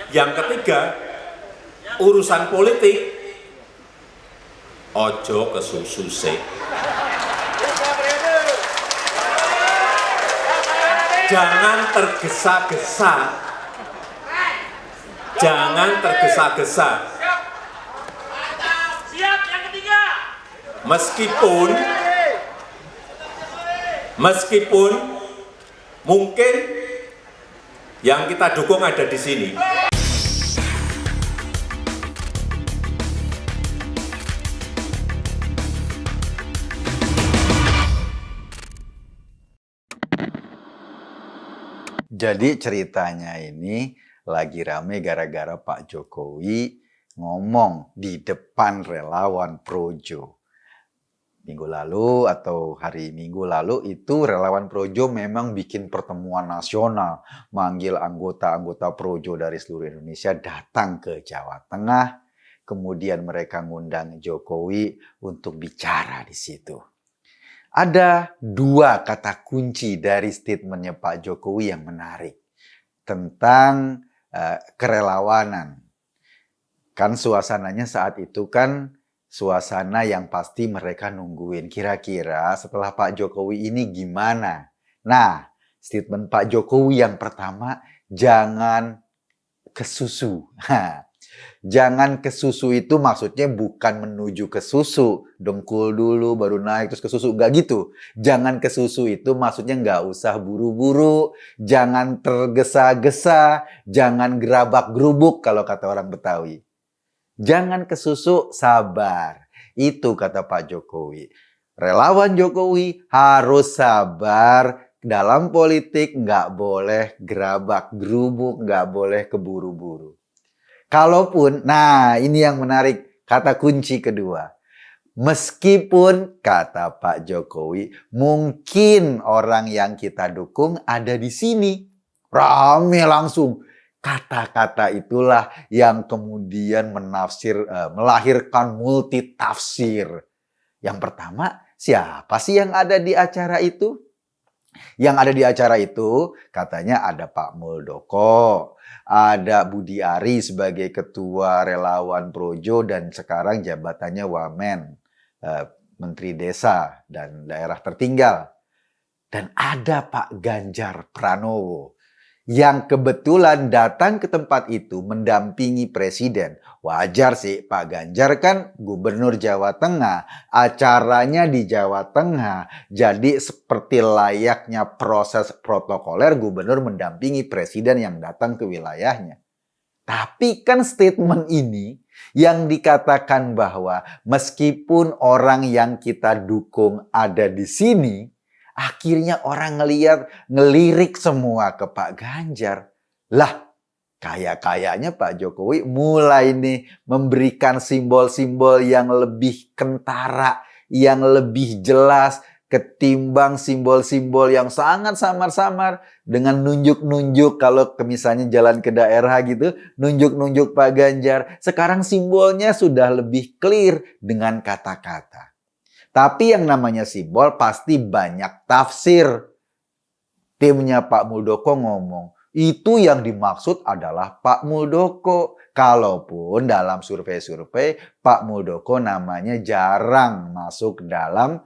Yang ketiga, urusan politik, ojo kesusu sik. Jangan tergesa-gesa. Jangan tergesa-gesa. Siap yang ketiga. Meskipun mungkin yang kita dukung ada di sini. Jadi ceritanya ini lagi rame gara-gara Pak Jokowi ngomong di depan relawan Projo. Minggu lalu atau hari Minggu lalu itu relawan Projo memang bikin pertemuan nasional. Manggil anggota-anggota Projo dari seluruh Indonesia datang ke Jawa Tengah. Kemudian mereka ngundang Jokowi untuk bicara di situ. Ada dua kata kunci dari statementnya Pak Jokowi yang menarik tentang kerelawanan. Kan suasananya saat itu kan suasana yang pasti mereka nungguin. Kira-kira setelah Pak Jokowi ini gimana? Nah, statement Pak Jokowi yang pertama, jangan kesusu. Jangan ke susu itu maksudnya bukan menuju ke susu. Dengkul dulu baru naik terus ke susu. Nggak gitu. Jangan ke susu itu maksudnya nggak usah buru-buru. Jangan tergesa-gesa. Jangan gerabak-gerubuk kalau kata orang Betawi. Jangan ke susu, sabar. Itu kata Pak Jokowi. Relawan Jokowi harus sabar. Dalam politik nggak boleh gerabak-gerubuk. Nggak boleh keburu-buru. Kalaupun, nah ini yang menarik, kata kunci kedua. Meskipun, kata Pak Jokowi, mungkin orang yang kita dukung ada di sini. Rame langsung. Kata-kata itulah yang kemudian melahirkan multitafsir. Yang pertama, siapa sih yang ada di acara itu? Yang ada di acara itu katanya ada Pak Muldoko, ada Budi Ari sebagai ketua relawan Projo dan sekarang jabatannya Wamen, Menteri Desa dan Daerah Tertinggal. Dan ada Pak Ganjar Pranowo yang kebetulan datang ke tempat itu mendampingi presiden. Wajar sih, Pak Ganjar kan gubernur Jawa Tengah, acaranya di Jawa Tengah. Jadi seperti layaknya proses protokoler gubernur mendampingi presiden yang datang ke wilayahnya. Tapi kan statement ini yang dikatakan bahwa meskipun orang yang kita dukung ada di sini, akhirnya orang ngelirik semua ke Pak Ganjar. Lah, kayaknya Pak Jokowi mulai nih memberikan simbol-simbol yang lebih kentara, yang lebih jelas ketimbang simbol-simbol yang sangat samar-samar dengan nunjuk-nunjuk kalau misalnya jalan ke daerah gitu, nunjuk-nunjuk Pak Ganjar. Sekarang simbolnya sudah lebih clear dengan kata-kata. Tapi yang namanya simbol pasti banyak tafsir. Timnya Pak Muldoko ngomong, itu yang dimaksud adalah Pak Muldoko. Kalaupun dalam survei-survei Pak Muldoko namanya jarang masuk dalam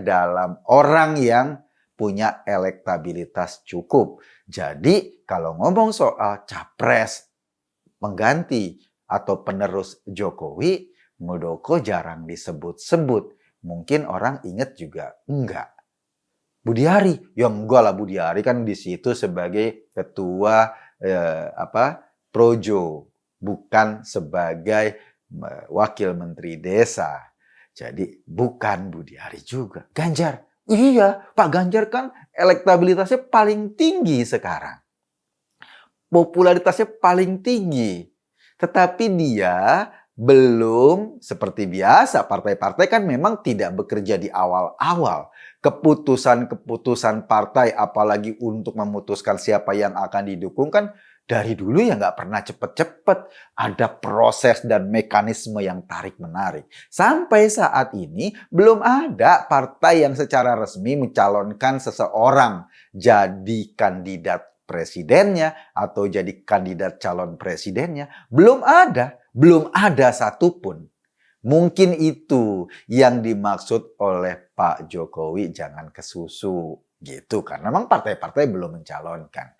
dalam orang yang punya elektabilitas cukup. Jadi kalau ngomong soal capres pengganti atau penerus Jokowi, Muldoko jarang disebut-sebut. Mungkin orang ingat juga enggak. Budi Ari, ya enggak lah, Budi Ari kan di situ sebagai ketua Projo, bukan sebagai wakil menteri desa. Jadi bukan Budi Ari juga. Ganjar, iya, Pak Ganjar kan elektabilitasnya paling tinggi sekarang. Popularitasnya paling tinggi. Tetapi dia belum seperti biasa, partai-partai kan memang tidak bekerja di awal-awal. Keputusan-keputusan partai, apalagi untuk memutuskan siapa yang akan didukung kan dari dulu ya nggak pernah cepet-cepet. Ada proses dan mekanisme yang tarik-menarik. Sampai saat ini belum ada partai yang secara resmi mencalonkan seseorang jadi kandidat presidennya atau jadi kandidat calon presidennya. Belum ada satupun. Mungkin itu yang dimaksud oleh Pak Jokowi, jangan kesusu gitu, karena memang partai-partai belum mencalonkan.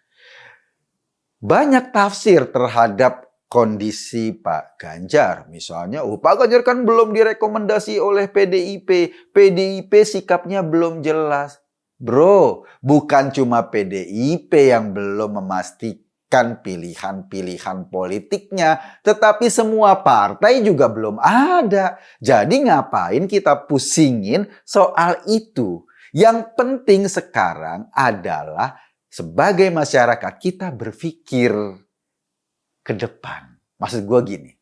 Banyak tafsir terhadap kondisi Pak Ganjar. Misalnya, Pak Ganjar kan belum direkomendasi oleh PDIP. PDIP sikapnya belum jelas. Bro, bukan cuma PDIP yang belum memastikan pilihan-pilihan politiknya, tetapi semua partai juga belum ada. Jadi ngapain kita pusingin soal itu? Yang penting sekarang adalah sebagai masyarakat kita berpikir ke depan. Maksud gue gini,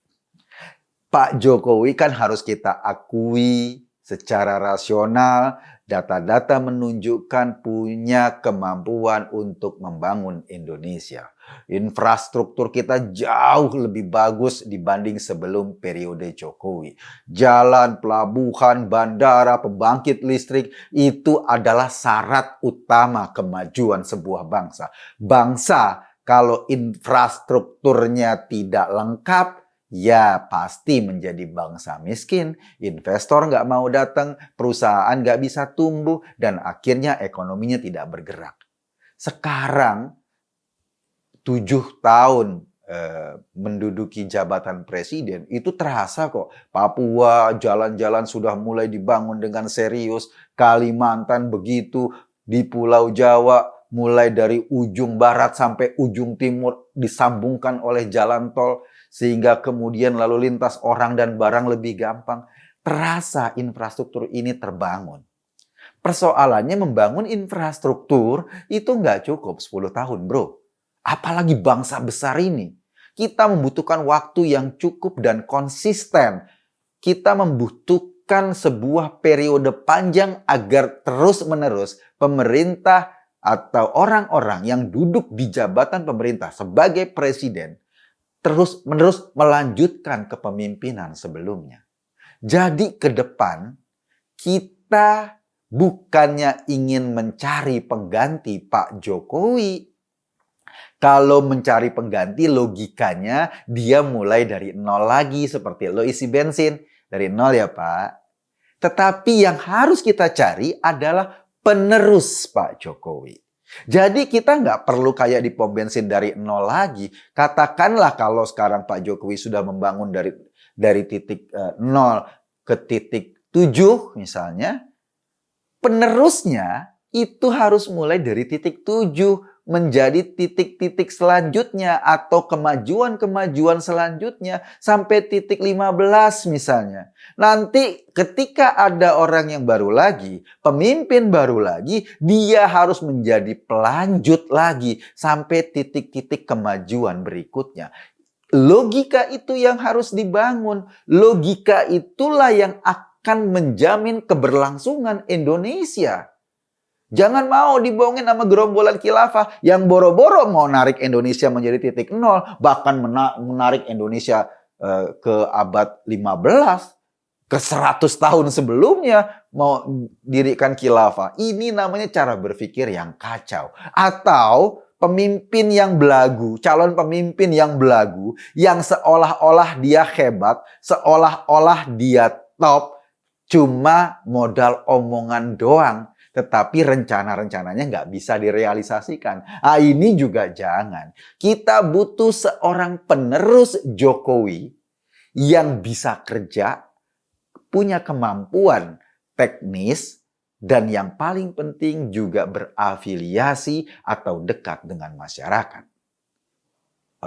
Pak Jokowi kan harus kita akui secara rasional, data-data menunjukkan punya kemampuan untuk membangun Indonesia. Infrastruktur kita jauh lebih bagus dibanding sebelum periode Jokowi. Jalan, pelabuhan, bandara, pembangkit listrik itu adalah syarat utama kemajuan sebuah bangsa. Bangsa kalau infrastrukturnya tidak lengkap, ya pasti menjadi bangsa miskin. Investor nggak mau datang, perusahaan nggak bisa tumbuh, dan akhirnya ekonominya tidak bergerak. Sekarang 7 tahun menduduki jabatan presiden, itu terasa kok. Papua, jalan-jalan sudah mulai dibangun dengan serius. Kalimantan begitu, di Pulau Jawa, mulai dari ujung barat sampai ujung timur disambungkan oleh jalan tol. Sehingga kemudian lalu lintas orang dan barang lebih gampang. Terasa infrastruktur ini terbangun. Persoalannya membangun infrastruktur itu nggak cukup 10 tahun, bro. Apalagi bangsa besar ini. Kita membutuhkan waktu yang cukup dan konsisten. Kita membutuhkan sebuah periode panjang agar terus-menerus pemerintah atau orang-orang yang duduk di jabatan pemerintah sebagai presiden terus-menerus melanjutkan kepemimpinan sebelumnya. Jadi ke depan kita bukannya ingin mencari pengganti Pak Jokowi. Kalau mencari pengganti, logikanya dia mulai dari nol lagi, seperti lo isi bensin. Dari nol ya Pak. Tetapi yang harus kita cari adalah penerus Pak Jokowi. Jadi kita nggak perlu kayak di pom bensin dari nol lagi. Katakanlah kalau sekarang Pak Jokowi sudah membangun dari titik 0 ke titik 7 misalnya. Penerusnya itu harus mulai dari titik 7 menjadi titik-titik selanjutnya atau kemajuan-kemajuan selanjutnya sampai titik 15 misalnya. Nanti ketika ada orang yang baru lagi, pemimpin baru lagi, dia harus menjadi pelanjut lagi sampai titik-titik kemajuan berikutnya. Logika itu yang harus dibangun. Logika itulah yang akan menjamin keberlangsungan Indonesia. Jangan mau dibohongin sama gerombolan khilafah yang boro-boro mau narik Indonesia menjadi titik 0, bahkan menarik Indonesia ke abad 15, ke 100 tahun sebelumnya mau dirikan khilafah. Ini namanya cara berpikir yang kacau. Atau pemimpin yang belagu, calon pemimpin yang belagu, yang seolah-olah dia hebat, seolah-olah dia top, cuma modal omongan doang. Tetapi rencana-rencananya nggak bisa direalisasikan. Ini juga jangan. Kita butuh seorang penerus Jokowi yang bisa kerja, punya kemampuan teknis, dan yang paling penting juga berafiliasi atau dekat dengan masyarakat.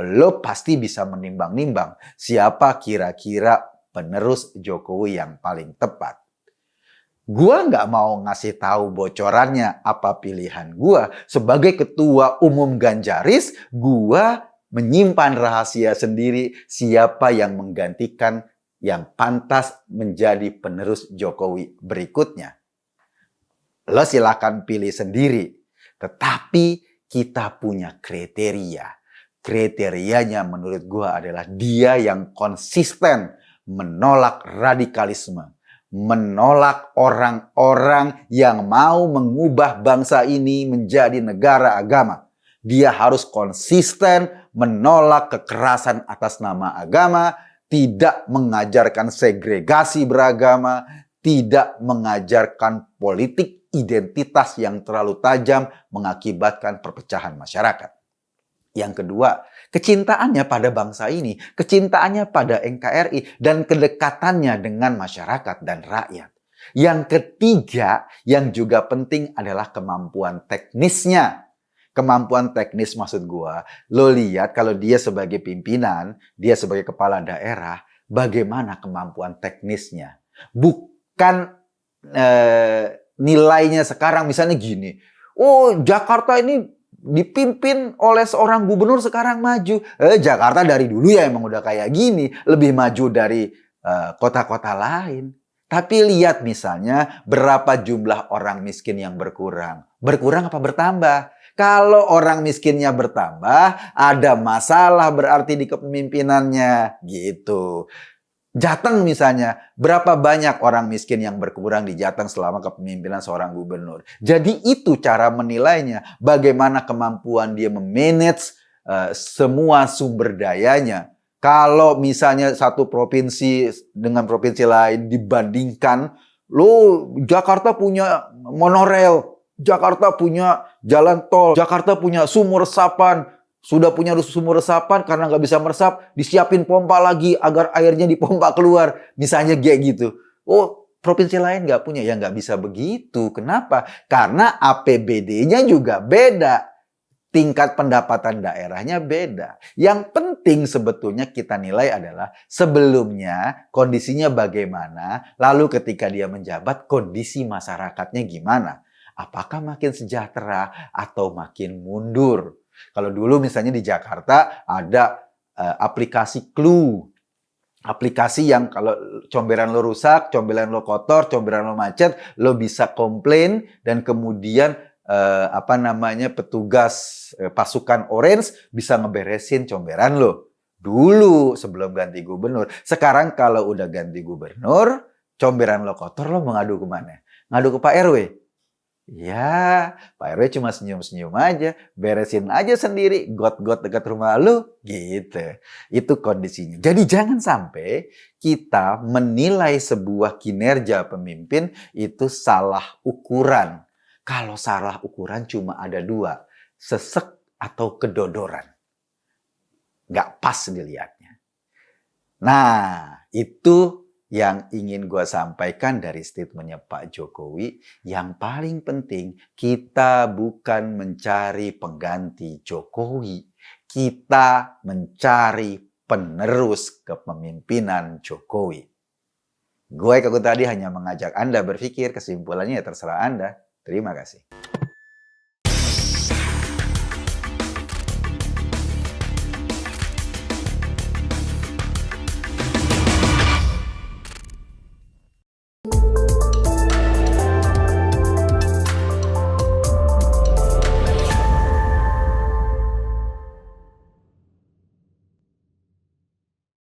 Lo pasti bisa menimbang-nimbang siapa kira-kira penerus Jokowi yang paling tepat. Gua nggak mau ngasih tahu bocorannya apa pilihan gua. Sebagai ketua umum Ganjaris, gua menyimpan rahasia sendiri siapa yang menggantikan yang pantas menjadi penerus Jokowi berikutnya. Lo silakan pilih sendiri. Tetapi kita punya kriteria. Kriterianya menurut gua adalah dia yang konsisten menolak radikalisme. Menolak orang-orang yang mau mengubah bangsa ini menjadi negara agama. Dia harus konsisten menolak kekerasan atas nama agama, tidak mengajarkan segregasi beragama, tidak mengajarkan politik identitas yang terlalu tajam mengakibatkan perpecahan masyarakat. Yang kedua, kecintaannya pada bangsa ini, kecintaannya pada NKRI, dan kedekatannya dengan masyarakat dan rakyat. Yang ketiga, yang juga penting adalah kemampuan teknisnya. Kemampuan teknis maksud gua, lo lihat kalau dia sebagai pimpinan, dia sebagai kepala daerah, bagaimana kemampuan teknisnya. Bukan nilainya sekarang, misalnya gini, oh Jakarta ini dipimpin oleh seorang gubernur sekarang maju. Jakarta dari dulu ya emang udah kayak gini. Lebih maju dari kota-kota lain. Tapi lihat misalnya berapa jumlah orang miskin yang berkurang. Berkurang apa bertambah? Kalau orang miskinnya bertambah, ada masalah berarti di kepemimpinannya. Gitu. Jateng misalnya, berapa banyak orang miskin yang berkurang di Jateng selama kepemimpinan seorang gubernur. Jadi itu cara menilainya, bagaimana kemampuan dia memanage semua sumber dayanya. Kalau misalnya satu provinsi dengan provinsi lain dibandingkan, Jakarta punya monorail, Jakarta punya jalan tol, Jakarta punya sumur resapan, sudah punya sumur resapan karena nggak bisa meresap, disiapin pompa lagi agar airnya dipompa keluar. Misalnya kayak gitu. Oh, provinsi lain nggak punya. Ya nggak bisa begitu. Kenapa? Karena APBD-nya juga beda. Tingkat pendapatan daerahnya beda. Yang penting sebetulnya kita nilai adalah sebelumnya kondisinya bagaimana, lalu ketika dia menjabat kondisi masyarakatnya gimana. Apakah makin sejahtera atau makin mundur? Kalau dulu misalnya di Jakarta ada aplikasi Clue. Aplikasi yang kalau comberan lo rusak, comberan lo kotor, comberan lo macet, lo bisa komplain dan kemudian petugas pasukan Orange bisa ngeberesin comberan lo. Dulu sebelum ganti gubernur. Sekarang kalau udah ganti gubernur, comberan lo kotor, lo mau ngadu kemana? Ngadu ke Pak RW. Ya, Pak RW cuma senyum-senyum aja, beresin aja sendiri, got-got dekat rumah lu, gitu. Itu kondisinya. Jadi jangan sampai kita menilai sebuah kinerja pemimpin itu salah ukuran. Kalau salah ukuran cuma ada dua, sesek atau kedodoran. Nggak pas dilihatnya. Nah, itu yang ingin gue sampaikan dari statementnya Pak Jokowi. Yang paling penting, kita bukan mencari pengganti Jokowi. Kita mencari penerus kepemimpinan Jokowi. Gue tadi hanya mengajak Anda berpikir, kesimpulannya ya terserah Anda. Terima kasih.